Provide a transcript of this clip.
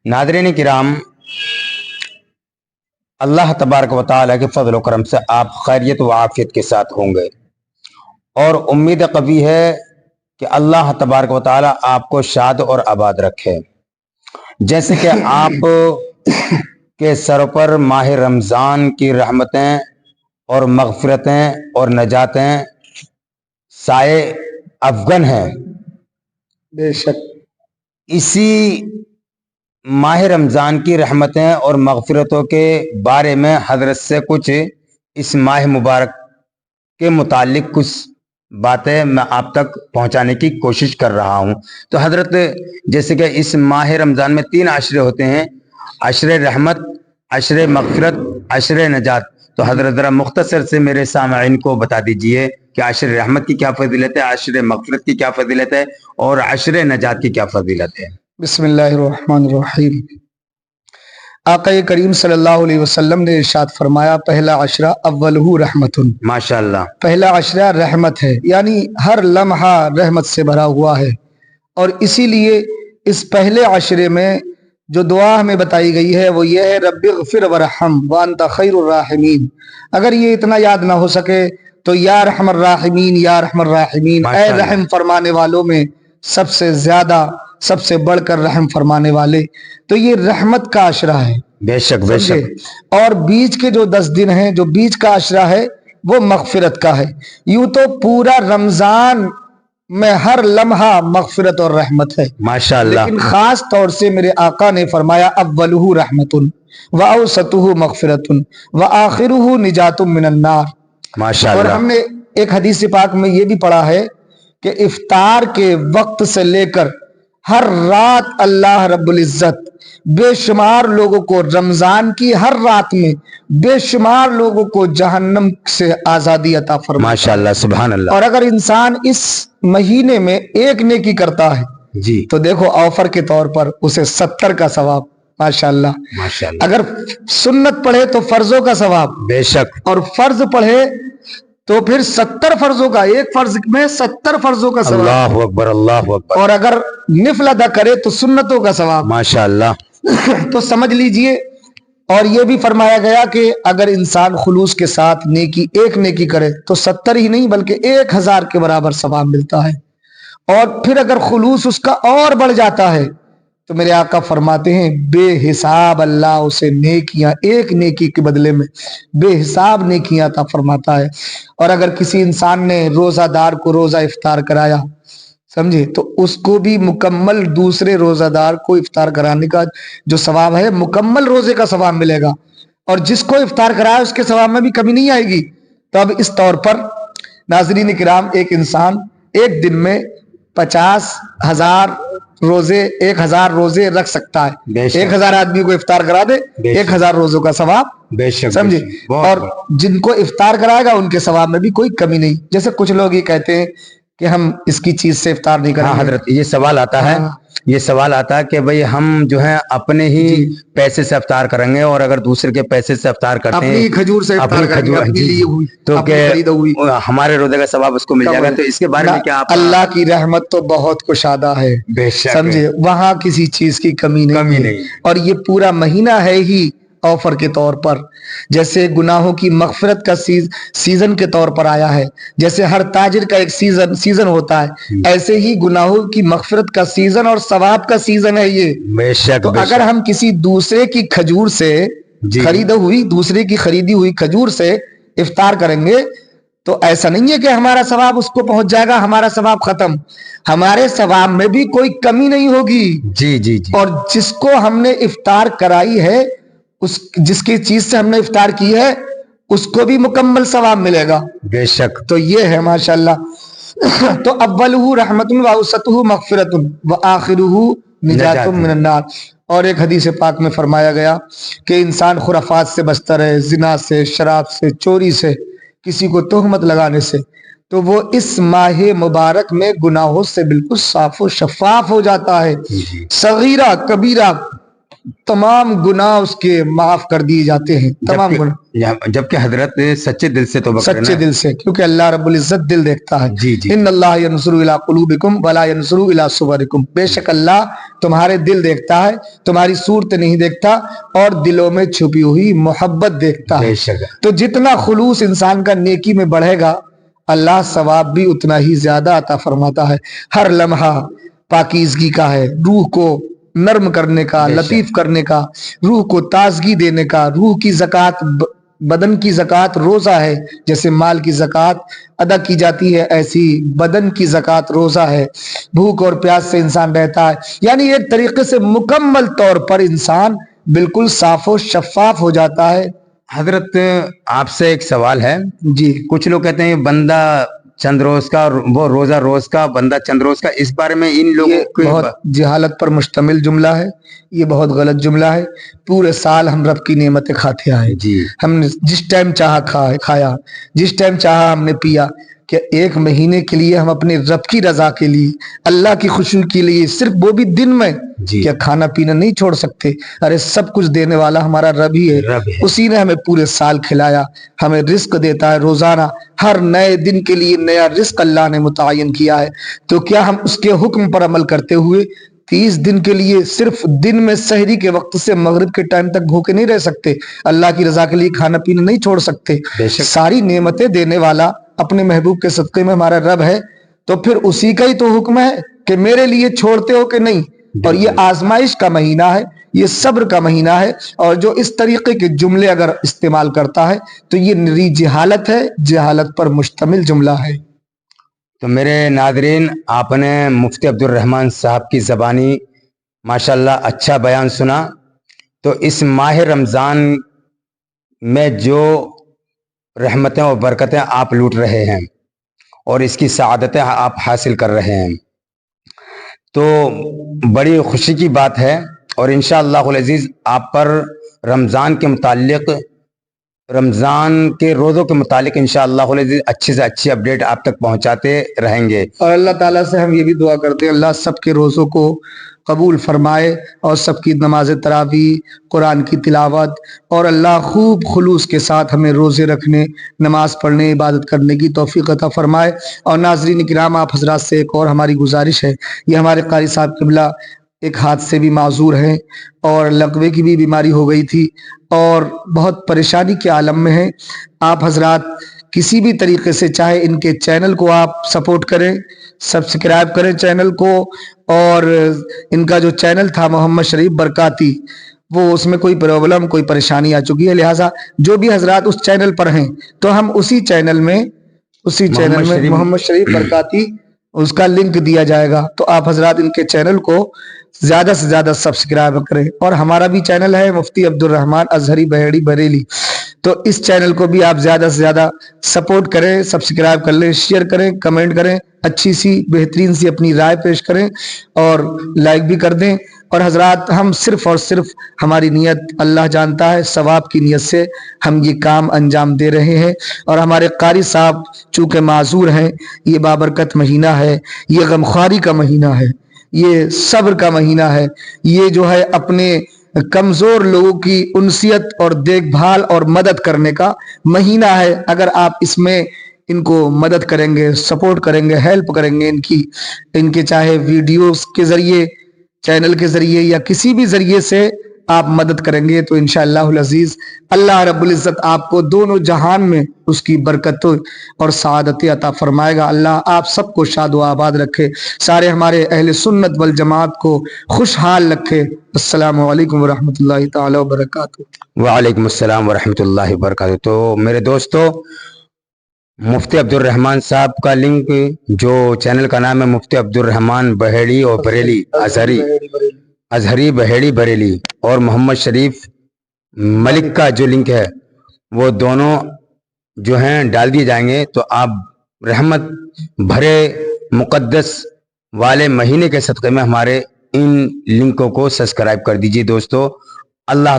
Nadreen किराम, अल्लाह तबारक व तआला के फजल व करम से आप खैरियत व आफियत के साथ होंगे और उम्मीद कवी है कि अल्लाह तबारक व तआला आपको शाद और आबाद रखे। जैसे कि आप के सर पर माह रमज़ान की रहमतें और मग़फ़िरतें और नजातें साए अफ़गन हैं। बेशक इसी माह रमज़ान की रहमतें और मग़फ़िरतों के बारे में हज़रत से कुछ इस माह मुबारक के मुतालिक कुछ बातें मैं आप तक पहुंचाने की कोशिश कर रहा हूं। तो हज़रत, जैसे कि इस माह रमज़ान में 3 अशरे होते हैं, अशरे रहमत, अशरे मग़फ़िरत, अशरे नजात। तो हज़रत ज़रा मुख्तसर से मेरे सामईन को बता दीजिए कि अशरे रहमत की क्या फजीलत है, अशरे मग़फ़िरत की क्या फजीलत है और अशरे नजात की क्या फजीलत है। बिस्मिल्लाहिर्रहमानिर्रहीम। आक़ा करीम सल्लल्लाहु अलैहि वसल्लम ने इरशाद फरमाया, पहला अशरा अव्वलहु रहमतुन। माशाअल्लाह। पहला अशरा रहमत है, यानी हर लम्हा रहमत से भरा हुआ है। और इसीलिए इस पहले अशरे में जो दुआ हमें बताई गई है वो ये है, रब्बिग़फ़िर वरहम व अंत खैरुर राहिमीन। अगर ये इतना याद ना हो सके तो या रहमर राहिमीन, या रहमर राहिमीन, ऐ रहम फरमाने वालों में सबसे ज्यादा, सबसे बढ़कर रहम फरमाने वाले। तो ये रहमत का अशरा है। बेशक बेशक। और बीच के जो 10 दिन हैं, जो बीच का अशरा है वो मग़फ़िरत का है। यूं तो पूरा रमजान में हर लम्हा मग़फ़िरत और रहमत है माशाअल्लाह, लेकिन खास तौर से मेरे आका ने फरमाया अव्वलुहु रहमतुन व औसतुहु मग़फ़िरतुन व आखिरुहु निजातुम मिनन नार। माशाअल्लाह। और हमने एक हदीस पाक में ये भी पढ़ा है कि इफ्तार के वक्त से लेकर हर रात अल्लाह रब्बुल इज्जत बेशुमार लोगों को, रमजान की हर रात में बेशुमार लोगों को जहन्नम से आजादी अता फरमाता है। माशाअल्लाह, सुभान अल्लाह। और अगर इंसान इस महीने में एक नेकी करता है जी तो देखो ऑफर के तौर पर उसे 70 का सवाब। माशाअल्लाह माशाअल्लाह। अगर सुन्नत पढ़े तो फर्जों का सवाब, बेशक, और फर्ज पढ़े तो फिर 70 फर्जों का, एक फर्ज में 70 फर्जों का सवाब। अल्लाहु अकबर, अल्लाहु अकबर। और अगर निफल अदा करे तो सुन्नतों का सवाब। माशाअल्लाह। तो समझ लीजिए। और ये भी फरमाया गया कि अगर इंसान खुलूस के साथ नेकी, एक नेकी करे तो 70 ही नहीं बल्कि 1000 के बराबर सवाब मिलता है। और फिर अगर खुलूस उसका और बढ़ जाता है तो मेरे आका फरमाते हैं बेहिसाब अल्लाह उसे नेकियां, एक नेकी के बदले में बेहिसाब नेकियां अता फरमाता है। और अगर किसी इंसान ने रोजादार को रोजा इफ्तार कराया, समझे, तो उसको भी मुकम्मल दूसरे रोजादार को इफ्तार कराने का जो सवाब है, मुकम्मल रोजे का सवाब मिलेगा। और जिसको इफ्तार कराया उसके सवाब में भी कमी नहीं आएगी। तो अब इस तौर पर नाज़रीन किराम, एक इंसान एक दिन में 50,000 रोजे, 1000 रोजे रख सकता है। 1000 आदमी को इफ्तार करा दे, 1000 रोजों का सवाब, समझे। और जिनको इफ्तार कराएगा उनके सवाब में भी कोई कमी नहीं। जैसे कुछ लोग ये कहते हैं कि हम इसकी चीज से इफ्तार नहीं करेंगे। हाँ हजरत, ये सवाल आता है, ये सवाल आता है कि भाई हम जो है अपने ही पैसे से इफ्तार करेंगे और अगर दूसरे के पैसे से इफ्तार करते हैं, अपनी खजूर से इफ्तार करेंगे, अपनी ली हुई, तो क्या हमारे रोजे का सवाब उसको मिल जाएगा? तो इसके बारे में क्या आप? अल्लाह की रहमत तो बहुत कुशादा है, समझे, वहां किसी चीज की कमी नहीं। और ये पूरा महीना है ही ऑफर के तौर पर। जैसे गुनाहों की मग़फ़िरत का सीजन के तौर पर आया है, जैसे हर ताजिर का एक सीजन होता है, ऐसे ही गुनाहों की मग़फ़िरत का सीजन और सवाब का सीजन है ये। बेशक, तो अगर हम किसी दूसरे की खजूर से दूसरे की खरीदी हुई खजूर से इफ्तार करेंगे तो ऐसा नहीं है कि हमारा सवाब उसको पहुंच जाएगा, हमारा सवाब खत्म। हमारे सवाब में भी कोई कमी नहीं होगी। जी जी जी। और जिसको हमने इफ्तार कराई है, उस जिसकी चीज से हमने इफ्तार की है, उसको भी मुकम्मल सवाब मिलेगा। बेशक। तो ये है माशाअल्लाह। तो अव्वलुहु रहमतुन व औसतुहु मग़फ़िरतुन व आखिरुहु निजातुम मिनन नार। और एक हदीस पाक में फरमाया गया कि इंसान खुराफात से बचता रहे, जिना से, शराब से, चोरी से, किसी को तोहमत लगाने से, तो वो इस माह मुबारक में गुनाहों से बिल्कुल साफ और शफाफ हो जाता है। सगीरा कबीरा तमाम गुनाह उसके माफ कर दिए जाते हैं, तमाम गुनाह, जबकि हजरत सच्चे दिल से तौबा करें सच्चे ना। दिल से, क्योंकि अल्लाह रब्बुल इज्जत दिल देखता है। जी जी। इन्नल्लाह यंसुरु इला कुलूबिकुम वला यंसुरु इला सुवरिकुम, बेशक अल्लाह तुम्हारे दिल देखता है, तुम्हारी सूरत नहीं देखता, और दिलों में छुपी हुई मोहब्बत देखता है। बेशक। तो जितना खुलूस इंसान का नेकी में बढ़ेगा, अल्लाह सवाब भी उतना ही ज्यादा अता फरमाता है। हर लम्हा पाकीज़गी का है, रूह को नर्म करने का, लतीफ करने का, रूह को ताजगी देने का। रूह की ज़कात, बदन की ज़कात रोज़ा है, जैसे माल की ज़कात अदा की जाती है, ऐसी बदन की ज़कात रोज़ा है। भूख और प्यास से इंसान रहता है, यानी एक तरीके से मुकम्मल तौर पर इंसान बिल्कुल साफ और शफाफ हो जाता है। हजरत आपसे एक सवाल है जी। कुछ लोग कहते हैं बंदा चंद रोज का और वो रोजा रोज का, बंदा चंद रोज का, इस बारे में इन लोगों ये बहुत जहालत पर मुश्तमिल जुमला है, ये बहुत गलत जुमला है। पूरे साल हम रब की नेमतें खाते आए जी। हमने जिस टाइम चाहा खाया, जिस टाइम चाहा हमने पिया। क्या एक महीने के लिए हम अपने रब की रजा के लिए, अल्लाह की खुशी के लिए, सिर्फ वो भी दिन में, क्या खाना पीना नहीं छोड़ सकते? अरे सब कुछ देने वाला हमारा रब ही है, उसी ने हमें पूरे साल खिलाया, हमें रिस्क देता है रोजाना। हर नए दिन के लिए नया रिस्क अल्लाह ने मुतय्यन किया है। तो क्या हम उसके हुक्म पर अमल करते हुए 30 दिन के लिए सिर्फ दिन में सहरी के वक्त से मगरिब के टाइम तक भूखे नहीं रह सकते? अल्लाह की रजा के लिए खाना पीना नहीं छोड़ सकते? सारी नेमतें देने वाला अपने महबूब के सदक़े में हमारा रब है, तो फिर उसी का ही तो हुक्म है कि मेरे लिए छोड़ते हो कि नहीं। और ये आजमाइश का महीना है, ये सब्र का महीना है, और जो इस तरीके के जुमले अगर इस्तेमाल करता है तो ये निरी जहालत है, जहालत पर मुश्तमिल जुमला है। तो मेरे नादरीन, आपने मुफ्ती अब्दुल रहमान साहब की ज़बानी माशाल्लाह अच्छा बयान सुना। तो इस माह रमज़ान में जो रहमतें और बरकतें आप लूट रहे हैं और इसकी सआदतें आप हासिल कर रहे हैं, तो बड़ी खुशी की बात है। और इंशाअल्लाहुल अज़ीज़ आप पर रमज़ान के मुताल्लिक, रमज़ान के रोज़ों के मुतालिक इंशाअल्लाहुल अज़ीज़ अच्छी से अच्छी अपडेट आप तक पहुंचाते रहेंगे। और अल्लाह ताला से हम ये भी दुआ करते हैं, अल्लाह सबके रोज़ों को कबूल फरमाए और सबकी नमाज तरावी, कुरान की तिलावत, और अल्लाह खूब खुलूस के साथ हमें रोज़े रखने, नमाज पढ़ने, इबादत करने की तौफीक अता फरमाए। और नाज़रीन किराम, आप हज़रात से एक और हमारी गुजारिश है, ये हमारे कारी साहब क़िबला एक हादसे भी माजूर हैं और लकवे की भी बीमारी हो गई थी और बहुत परेशानी के आलम में हैं। आप हजरात किसी भी तरीके से, चाहे इनके चैनल को आप सपोर्ट करें, सब्सक्राइब करें चैनल को, और इनका जो चैनल था मोहम्मद शरीफ बरकाती, वो उसमें कोई प्रॉब्लम, कोई परेशानी आ चुकी है, लिहाजा जो भी हजरात उस चैनल पर हैं तो हम उसी चैनल में मोहम्मद शरीफ बरकाती उसका लिंक दिया जाएगा। तो आप हजरात इनके चैनल को ज्यादा से ज्यादा सब्सक्राइब करें। और हमारा भी चैनल है मुफ्ती अब्दुल रहमान अजहरी बहेड़ी बरेली, तो इस चैनल को भी आप ज्यादा से ज्यादा सपोर्ट करें, सब्सक्राइब कर लें, शेयर करें, कमेंट करें, अच्छी सी बेहतरीन सी अपनी राय पेश करें और लाइक भी कर दें। और हजरात, हम सिर्फ और सिर्फ, हमारी नीयत अल्लाह जानता है, सवाब की नीयत से हम ये काम अंजाम दे रहे हैं। और हमारे कारी साहब चूंकि माजूर हैं, ये बाबरकत महीना है, ये गमख्वारी का महीना है, ये सब्र का महीना है, ये जो है अपने कमजोर लोगों की उनसियत और देखभाल और मदद करने का महीना है। अगर आप इसमें इनको मदद करेंगे, सपोर्ट करेंगे, हेल्प करेंगे, इनके चाहे वीडियोस के जरिए, चैनल के जरिए या किसी भी जरिए से आप मदद करेंगे, तो इंशाअल्लाहुल अज़ीज़ अल्लाह रब्बुल इज़्ज़त आपको दोनों जहान में उसकी बरकत और सआदतें अता फरमाएगा। अल्लाह आप सबको शाद व आबाद रखे, सारे हमारे अहले सुन्नत वल जमात को खुशहाल रखे। अस्सलामु अलैकुम व रहमतुल्लाहि तआला व बरकातुहू। वालेकुम अस्सलाम व रहमतुल्लाहि व बरकातुहू। तो मेरे दोस्तों, मुफ्ती अब्दुल रहमान साहब का लिंक, जो चैनल का नाम है मुफ्ती अब्दुल रहमान बहेड़ी और बरेली, अजहरी बहेड़ी बरेली, और मोहम्मद शरीफ मलिक का जो लिंक है, वो दोनों जो हैं डाल दिए जाएंगे। तो आप रहमत भरे मुकद्दस वाले महीने के सदक़े में हमारे इन लिंकों को सब्सक्राइब कर दीजिए दोस्तों। अल्लाह